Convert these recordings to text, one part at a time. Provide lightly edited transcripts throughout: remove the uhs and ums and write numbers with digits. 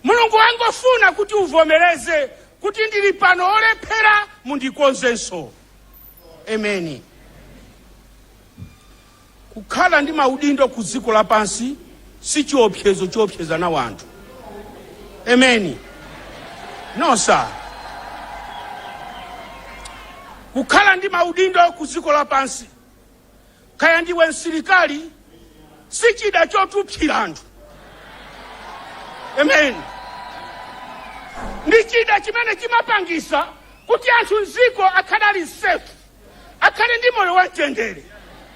Mulungu wangofuna kuti uvomereze kuti ndili pano olephera mundikonzenso. Amen. Kukhala ndi maudindo ku dziko lapansi si chiopsezo choopseza na wanthu. Amen. No sir. Kukhala ndi maudindo ku dziko lapansi kaya ndiwe msilikali si chida chotupsira anthu. Amen. Ndi chida chimene chimapangisa kuti anthu mziko akhale safe, akhale ndi moyo wamtendere.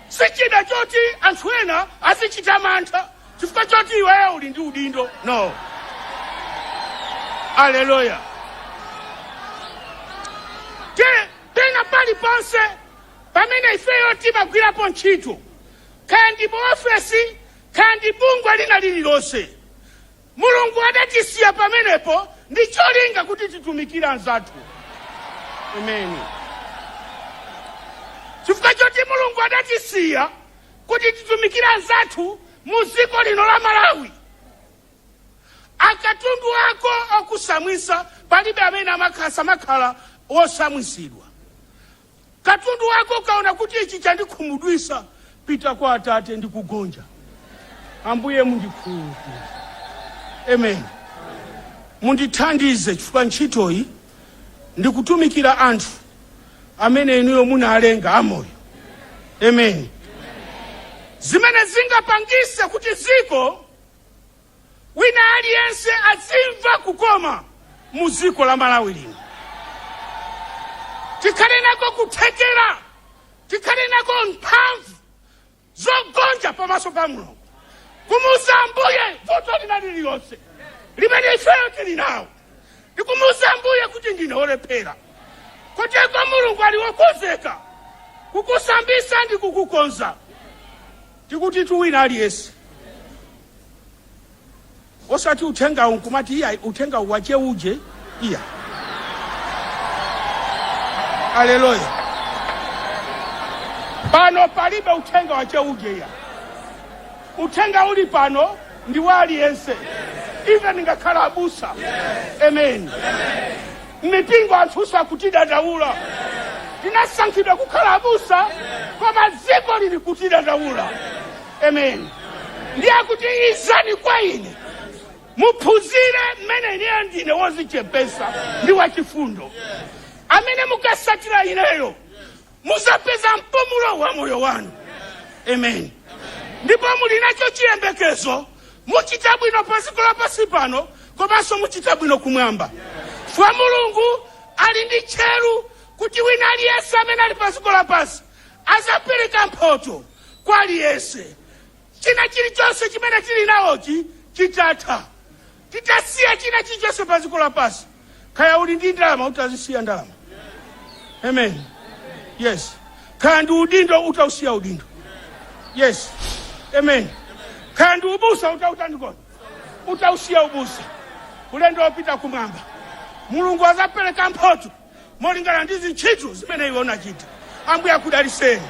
Si chida choti anthu ena azichita mantha chifukwa choti iweyo uli ndi udindo. No. Hallelujah. Tena paliponse pamene ifeyo timagwirapo ntchito kaya ndi mu ofesi kaya ndi bungwe lina lililonse, Mulungu adatisiya pamenepo ndi cholinga kuti titumikire anzathu. Amen. Chifukwa choti Mulungu adatisiya kuti titumikire anzathu mu dziko lino la Malawi, akatundu ako okusamwisa palibe amene amakhala osamwisidwa. Katundu wako kaona kuti ichi chandikhumudwisa, pita kwa Atate ndi kugonja. Ambuye mundikhululukire. Amen. Mundithandize chifukwa ntchitoyi ndikutumikira anthu amene inuyo munalenga amoyo. Amen. Zimene zingapangise kuti ziko wina aliyense azimva kukoma mu ziko la Malawi lino. Tikhale nako kuthekera, tikhale nako mphamvu zogonja pamaso pa Mulungu. Kumuza Ambuye vuto lina lililonse limene ifeyo tili nawo. Ndikumuza Ambuye kuti ndine olephera, koteko Mulungu ali wokonzeka kukusambisa ndi kukukonza. Tikuti tuwina aliyense osati uthenga unkumati iya uthenga wache uje iya. Hallelujah. Pano palibe uthenga wache uje iya. Uthenga uli pano ndi wa aliyense. Even ngakhala abusa. Amen. Mipingo anthusa kutidadaula. Tinasankhidwa kukhala abusa koma dziko lili kutidadaula. Amen. Ndiye kuti izani kwa ine muphunzire mmene ine ndine wozichepesa ndi wachifundo. Amene mukasatira ineyo muzapeza mpumulo wa moyo wanu. Amen. Ndipo muli nacho chiyembekezo muchita bwino paziko lapansi pano komanso muchita bwino kumwamba. Fwa Mulungu ali ndi tcheru kuti wina aliyense amene ali paziko lapansi azapereka mphoto kwa aliyense. China chilichonse chimene tili nawochi chitatha. Titasiya china chilichonse paziko lapansi. Kaya uli ndi ndalama utazisiya ndalama. Amen. Yes. Kaya ndi udindo utausiya udindo. Yes. Amen. Kaya ndi ubusa utautandikona, utausiya ubusa. Ulendo wopita kumwamba. Mulungu azapereka mphoto molingana ndi ntchito zimene iwe unachita. Ambuye akudaliseni.